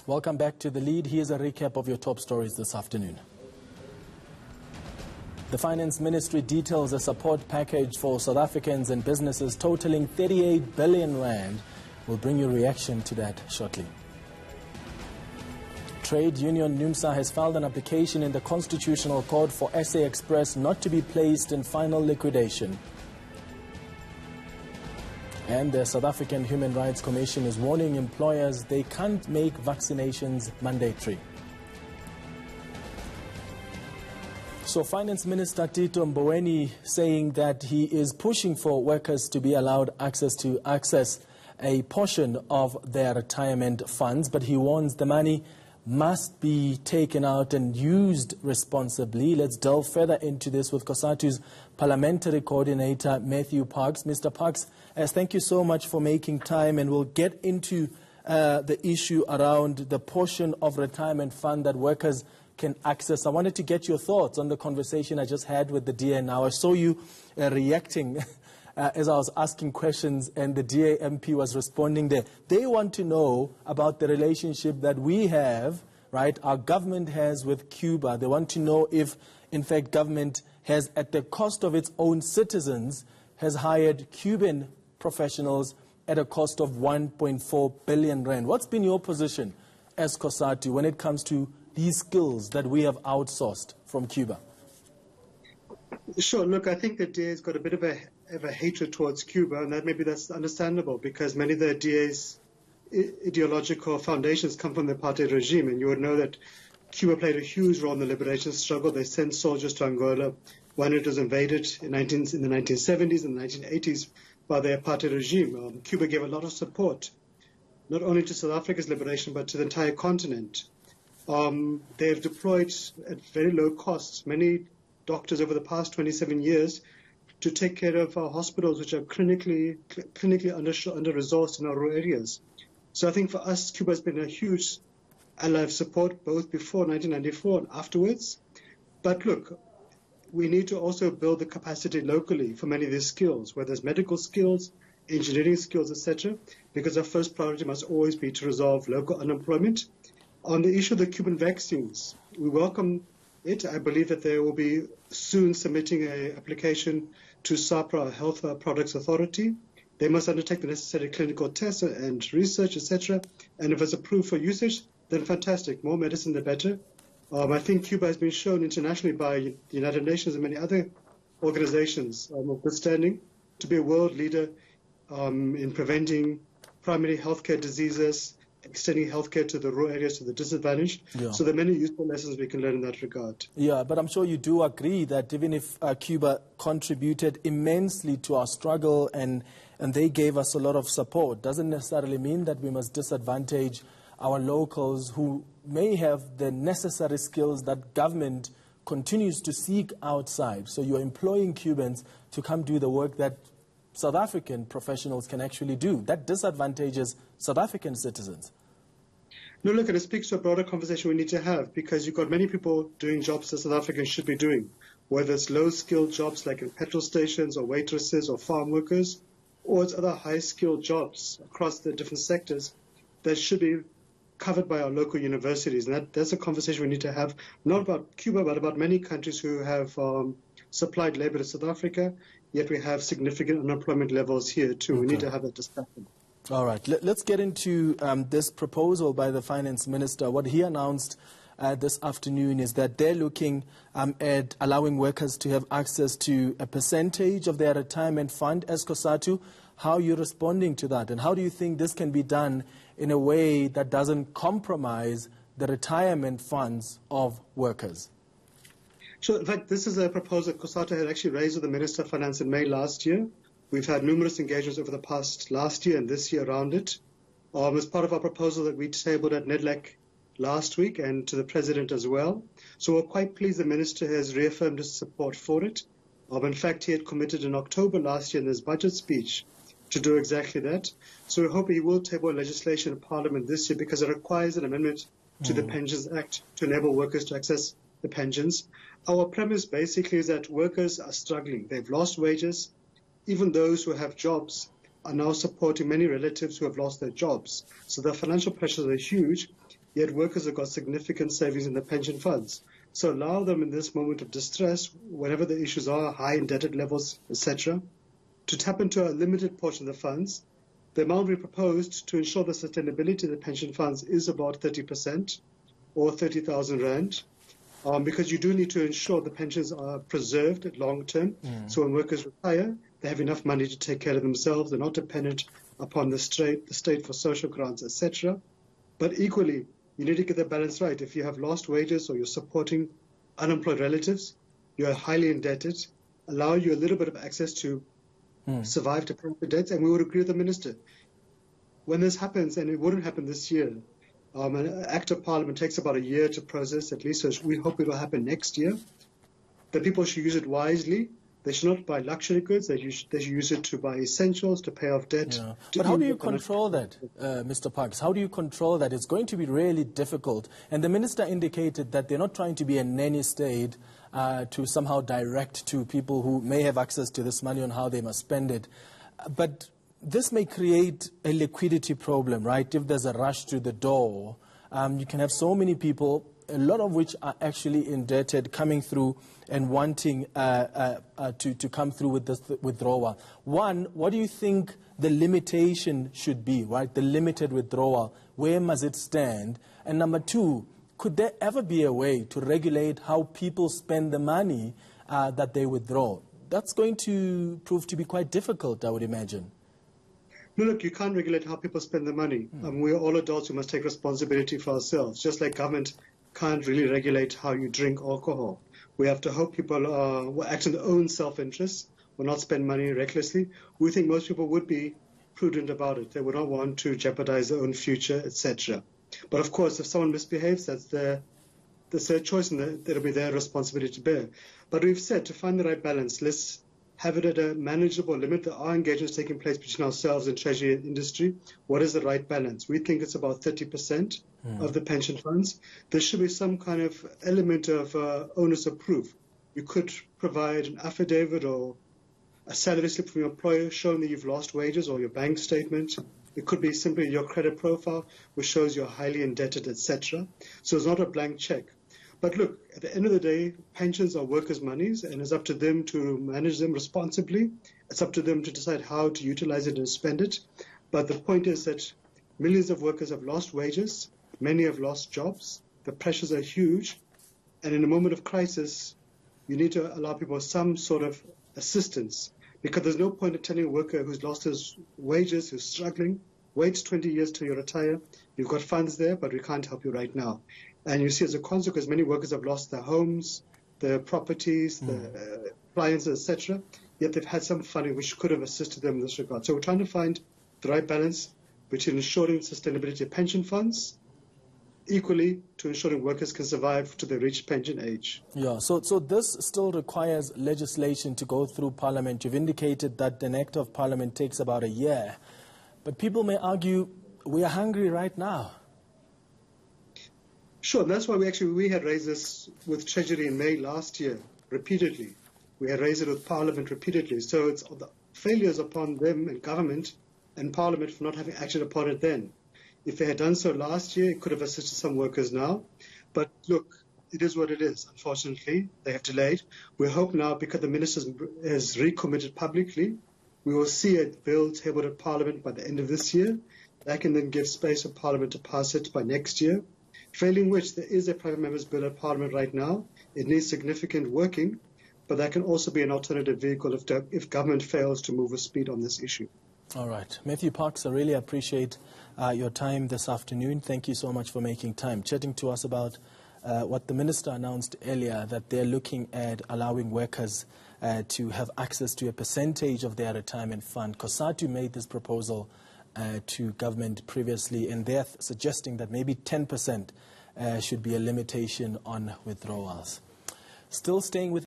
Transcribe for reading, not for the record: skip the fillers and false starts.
Welcome back to The Lead. Here's a recap of your top stories this afternoon. The Finance Ministry details a support package for South Africans and businesses totaling 38 billion rand. We'll bring you a reaction to that shortly. Trade union NUMSA has filed an application in the Constitutional Court for SA Express not to be placed in final liquidation. And the South African Human Rights Commission is warning employers they can't make vaccinations mandatory. So Finance Minister Tito Mboweni saying that he is pushing for workers to be allowed access a portion of their retirement funds, but he warns the money must be taken out and used responsibly. Let's delve further into this with Cosatu's parliamentary coordinator, Matthew Parks. Mr. Parks, thank you so much for making time, and we'll get into the issue around the portion of retirement fund that workers can access. I wanted to get your thoughts on the conversation I just had with the DA. Now, I saw you reacting as I was asking questions, and the DA MP was responding there. They want to know about the relationship that we have, right, our government has with Cuba. They want to know if, in fact, government has, at the cost of its own citizens, has hired Cuban professionals at a cost of 1.4 billion rand. What's been your position as Cosatu when it comes to these skills that we have outsourced from Cuba? Sure. Look, I think the DA's got a bit of a hatred towards Cuba, and that's understandable because many of the DA's ideological foundations come from the apartheid regime, and you would know that Cuba played a huge role in the liberation struggle. They sent soldiers to Angola when it was invaded in the 1970s and the 1980s by the apartheid regime. Cuba gave a lot of support, not only to South Africa's liberation, but to the entire continent. They have deployed at very low costs many doctors over the past 27 years to take care of our hospitals, which are clinically under-resourced in our rural areas. So I think for us, Cuba has been a huge ally of support, both before 1994 and afterwards. But look, we need to also build the capacity locally for many of these skills, whether it's medical skills, engineering skills, etc., because our first priority must always be to resolve local unemployment. On the issue of the Cuban vaccines, we welcome it. I believe that they will be soon submitting an application to SAPRA, Health Products Authority. They must undertake the necessary clinical tests and research, etc. And if it's approved for usage, then fantastic. More medicine, the better. I think Cuba has been shown internationally by the United Nations and many other organizations of good standing to be a world leader in preventing primary healthcare diseases, extending healthcare to the rural areas, to the disadvantaged. Yeah. So there are many useful lessons we can learn in that regard. Yeah, but I'm sure you do agree that even if Cuba contributed immensely to our struggle and they gave us a lot of support, doesn't necessarily mean that we must disadvantage our locals who may have the necessary skills that government continues to seek outside. So you're employing Cubans to come do the work that South African professionals can actually do. That disadvantages South African citizens. No, look, and it speaks to a broader conversation we need to have, because you've got many people doing jobs that South Africans should be doing, whether it's low-skilled jobs like in petrol stations or waitresses or farm workers, or it's other high-skilled jobs across the different sectors that should be covered by our local universities. And that's a conversation we need to have, not about Cuba, but about many countries who have supplied labor to South Africa, yet we have significant unemployment levels here too. Okay. We need to have that discussion. All right. Let's get into this proposal by the Finance Minister. What he announced this afternoon is that they're looking at allowing workers to have access to a percentage of their retirement fund as Cosatu. How are you responding to that? And how do you think this can be done in a way that doesn't compromise the retirement funds of workers? Sure. In fact, this is a proposal that Cosatu had actually raised with the Minister of Finance in May last year. We've had numerous engagements over the past last year and this year around it. As part of our proposal that we tabled at NEDLAC last week and to the President as well. So we're quite pleased the Minister has reaffirmed his support for it. In fact, he had committed in October last year in his budget speech to do exactly that. So we hope he will table legislation in Parliament this year because it requires an amendment to the Pensions Act to enable workers to access the pensions. Our premise basically is that workers are struggling. They've lost wages. Even those who have jobs are now supporting many relatives who have lost their jobs. So the financial pressures are huge. yet workers have got significant savings in their pension funds. So allow them in this moment of distress, whatever the issues are, high indebted levels, etc., to tap into a limited portion of the funds. The amount we proposed to ensure the sustainability of the pension funds is about 30% or 30,000 Rand, because you do need to ensure the pensions are preserved at long term. So when workers retire, they have enough money to take care of themselves. They're not dependent upon the state for social grants, etc. But equally, you need to get the balance right. If you have lost wages or you're supporting unemployed relatives, you're highly indebted, allow you a little bit of access to survive to pay the debts, and we would agree with the minister. When this happens, and it wouldn't happen this year, an act of parliament takes about a year to process at least, so we hope it will happen next year. The people should use it wisely. They should not buy luxury goods. They should use it to buy essentials, to pay off debt. Yeah. But how do you control that, Mr. Parks? How do you control that? It's going to be really difficult. And the minister indicated that they're not trying to be a nanny state to somehow direct to people who may have access to this money on how they must spend it. But this may create a liquidity problem, right? If there's a rush to the door, you can have so many people, a lot of which are actually indebted, coming through and wanting to come through with this withdrawal. One, what do you think the limitation should be, right? The limited withdrawal, where must it stand? And number two, could there ever be a way to regulate how people spend the money that they withdraw? That's going to prove to be quite difficult, I would imagine. No, look, you can't regulate how people spend the money. We're all adults who must take responsibility for ourselves, just like government can't really regulate how you drink alcohol. We have to hope people will act in their own self-interest, will not spend money recklessly. We think most people would be prudent about it. They would not want to jeopardize their own future, etc. But of course, if someone misbehaves, that's their choice, and it'll be their responsibility to bear. But we've said to find the right balance, let's have it at a manageable limit. There are engagements taking place between ourselves and Treasury and industry. What is the right balance? We think it's about 30% of the pension funds. There should be some kind of element of onus of proof. You could provide an affidavit or a salary slip from your employer showing that you've lost wages, or your bank statement. It could be simply your credit profile, which shows you're highly indebted, etc. So it's not a blank check. But look, at the end of the day, pensions are workers' monies, and it's up to them to manage them responsibly. It's up to them to decide how to utilize it and spend it. But the point is that millions of workers have lost wages. Many have lost jobs. The pressures are huge. And in a moment of crisis, you need to allow people some sort of assistance, because there's no point in telling a worker who's lost his wages, who's struggling, wait 20 years till you retire. You've got funds there, but we can't help you right now. And you see, as a consequence, many workers have lost their homes, their properties, their appliances, etc. Yet they've had some funding which could have assisted them in this regard. So we're trying to find the right balance between ensuring sustainability of pension funds, equally to ensuring workers can survive to their reached pension age. Yeah, so this still requires legislation to go through Parliament. You've indicated that an Act of Parliament takes about a year. But people may argue we are hungry right now. Sure, and that's why we had raised this with Treasury in May last year, repeatedly. We had raised it with Parliament repeatedly. So it's the failures upon them and government and Parliament for not having acted upon it then. If they had done so last year, it could have assisted some workers now. But look, it is what it is. Unfortunately, they have delayed. We hope now, because the minister has recommitted publicly, we will see a bill tabled at Parliament by the end of this year. That can then give space for Parliament to pass it by next year. Failing which, there is a private member's bill at Parliament right now. It needs significant working, but that can also be an alternative vehicle if government fails to move with speed on this issue. All right. Matthew Parks, I really appreciate your time this afternoon. Thank you so much for making time, chatting to us about what the minister announced earlier, that they're looking at allowing workers to have access to a percentage of their retirement fund. Cosatu made this proposal to government previously, and they're suggesting that maybe 10% should be a limitation on withdrawals. Still staying with